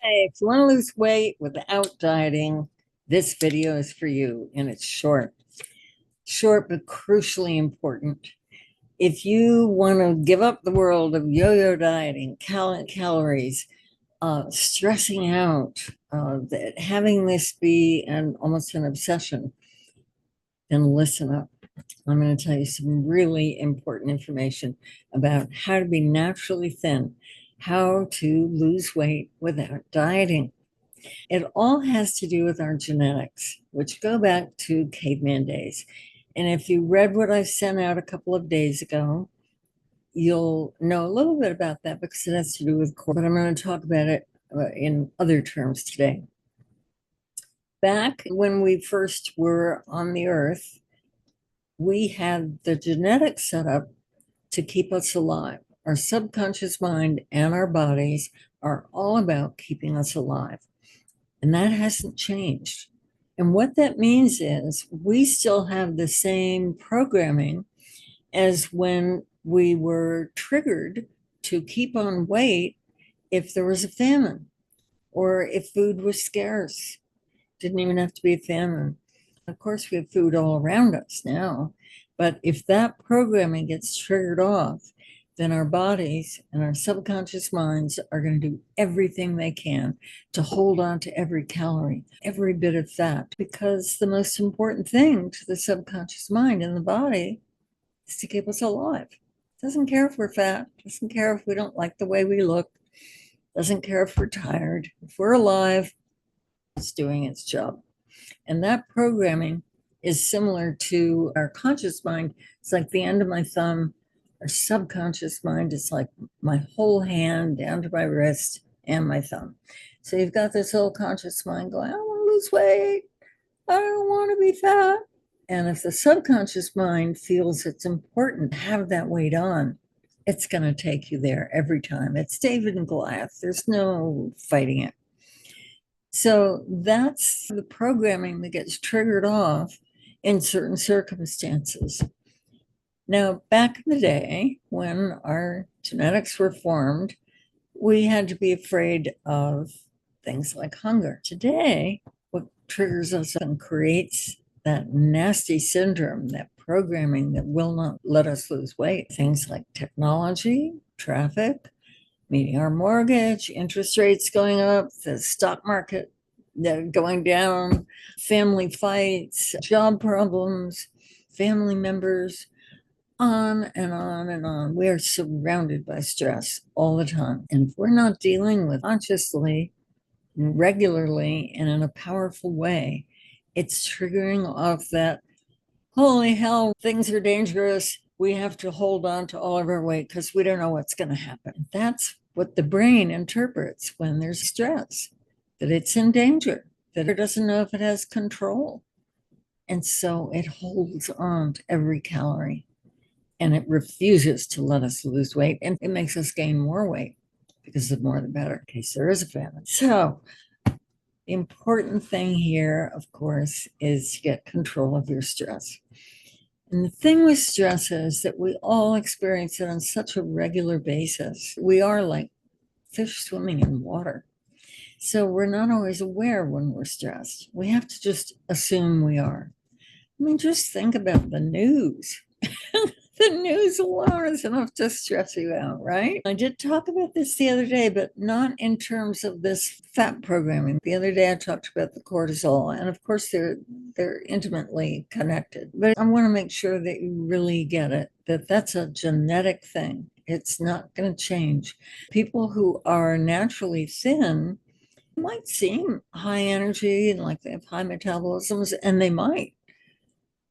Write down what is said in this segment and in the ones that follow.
Hey, if you want to lose weight without dieting, this video is for you, and it's short but crucially important. If you want to give up the world of yo-yo dieting, calories, stressing out, having this be almost an obsession, then listen up. I'm going to tell you some really important information about how to be naturally thin, how to lose weight without dieting. It all has to do with our genetics, which go back to caveman days. And if you read what I sent out a couple of days ago, you'll know a little bit about that because it has to do with core. But I'm going to talk about it in other terms today. Back when we first were on the earth, we had the genetics set up to keep us alive. Our subconscious mind and our bodies are all about keeping us alive. And that hasn't changed. And what that means is we still have the same programming as when we were triggered to keep on weight if there was a famine or if food was scarce. Didn't even have to be a famine. Of course, we have food all around us now. But if that programming gets triggered off, then our bodies and our subconscious minds are going to do everything they can to hold on to every calorie, every bit of fat, because the most important thing to the subconscious mind and the body is to keep us alive. Doesn't care if we're fat, doesn't care if we don't like the way we look, doesn't care if we're tired. If we're alive, it's doing its job. And that programming is similar to our conscious mind. It's like the end of my thumb. Our subconscious mind is like my whole hand down to my wrist and my thumb. So you've got this whole conscious mind going, I want to lose weight. I don't want to be fat. And if the subconscious mind feels it's important to have that weight on, it's going to take you there every time. It's David and Goliath. There's no fighting it. So that's the programming that gets triggered off in certain circumstances. Now, back in the day when our genetics were formed, we had to be afraid of things like hunger. Today, what triggers us and creates that nasty syndrome, that programming that will not let us lose weight, things like technology, traffic, meeting our mortgage, interest rates going up, the stock market going down, family fights, job problems, family members, on and on and on. We are surrounded by stress all the time. And if we're not dealing with consciously, regularly, and in a powerful way, it's triggering off that, holy hell, things are dangerous. We have to hold on to all of our weight because we don't know what's going to happen. That's what the brain interprets when there's stress, that it's in danger, that it doesn't know if it has control. And so it holds on to every calorie and it refuses to let us lose weight. And it makes us gain more weight because the more the better, in case there is a famine. So the important thing here, of course, is to get control of your stress. And the thing with stress is that we all experience it on such a regular basis. We are like fish swimming in water. So we're not always aware when we're stressed. We have to just assume we are. I mean, just think about the news. The news alone is enough to stress you out, right? I did talk about this the other day, but not in terms of this fat programming. The other day I talked about the cortisol, and of course they're intimately connected. But I want to make sure that you really get it, that that's a genetic thing. It's not going to change. People who are naturally thin might seem high energy and like they have high metabolisms, and they might.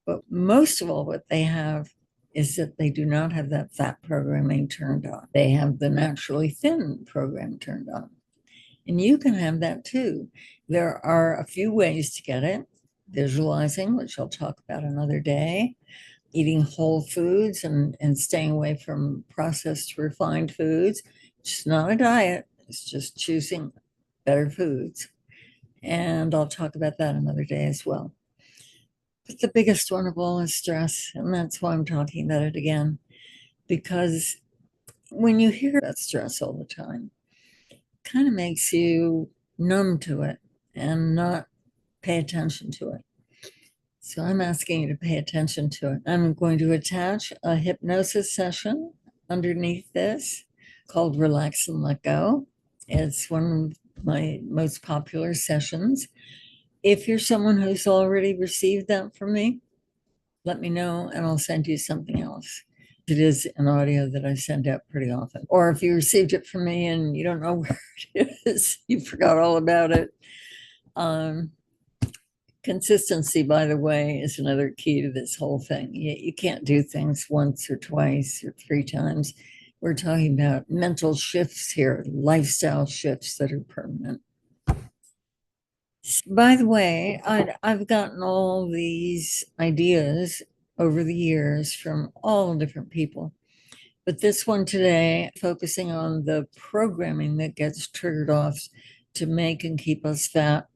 But most of all, what they have is that they do not have that fat programming turned on. They have the naturally thin program turned on. And you can have that too. There are a few ways to get it. Visualizing, which I'll talk about another day, eating whole foods and staying away from processed refined foods. It's not a diet, it's just choosing better foods. And I'll talk about that another day as well. But the biggest one of all is stress. And that's why I'm talking about it again. Because when you hear about stress all the time, it kind of makes you numb to it and not pay attention to it. So I'm asking you to pay attention to it. I'm going to attach a hypnosis session underneath this called Relax and Let Go. It's one of my most popular sessions. If you're someone who's already received that from me, let me know and I'll send you something else. It is an audio that I send out pretty often. Or if you received it from me and you don't know where it is, you forgot all about it. Consistency, by the way, is another key to this whole thing. You can't do things once or twice or three times. We're talking about mental shifts here, lifestyle shifts that are permanent. By the way, I've gotten all these ideas over the years from all different people. But this one today, focusing on the programming that gets triggered off to make and keep us fat,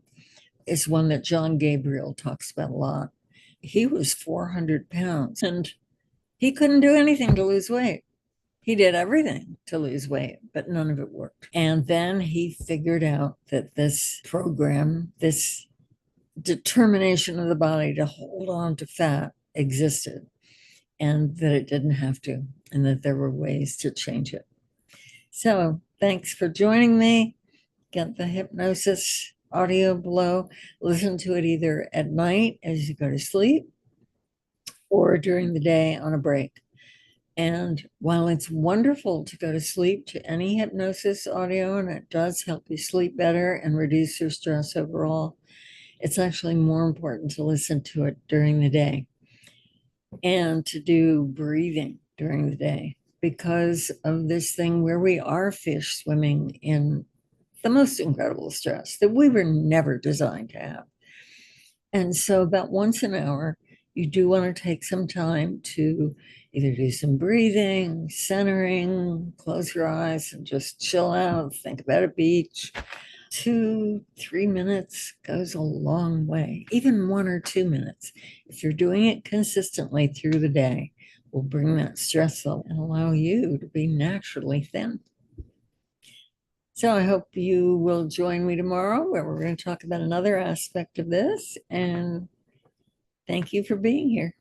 is one that John Gabriel talks about a lot. He was 400 pounds and he couldn't do anything to lose weight. He did everything to lose weight, but none of it worked. And then he figured out that this program, this determination of the body to hold on to fat existed and that it didn't have to, and that there were ways to change it. So thanks for joining me. Get the hypnosis audio below. Listen to it either at night as you go to sleep or during the day on a break. And while it's wonderful to go to sleep to any hypnosis audio, and it does help you sleep better and reduce your stress overall, it's actually more important to listen to it during the day and to do breathing during the day because of this thing where we are fish swimming in the most incredible stress that we were never designed to have. And so about once an hour, you do want to take some time to either do some breathing, centering, close your eyes and just chill out, think about a beach. 2-3 minutes goes a long way, even 1 or 2 minutes. If you're doing it consistently through the day, will bring that stress level and allow you to be naturally thin. So I hope you will join me tomorrow where we're going to talk about another aspect of this. And thank you for being here.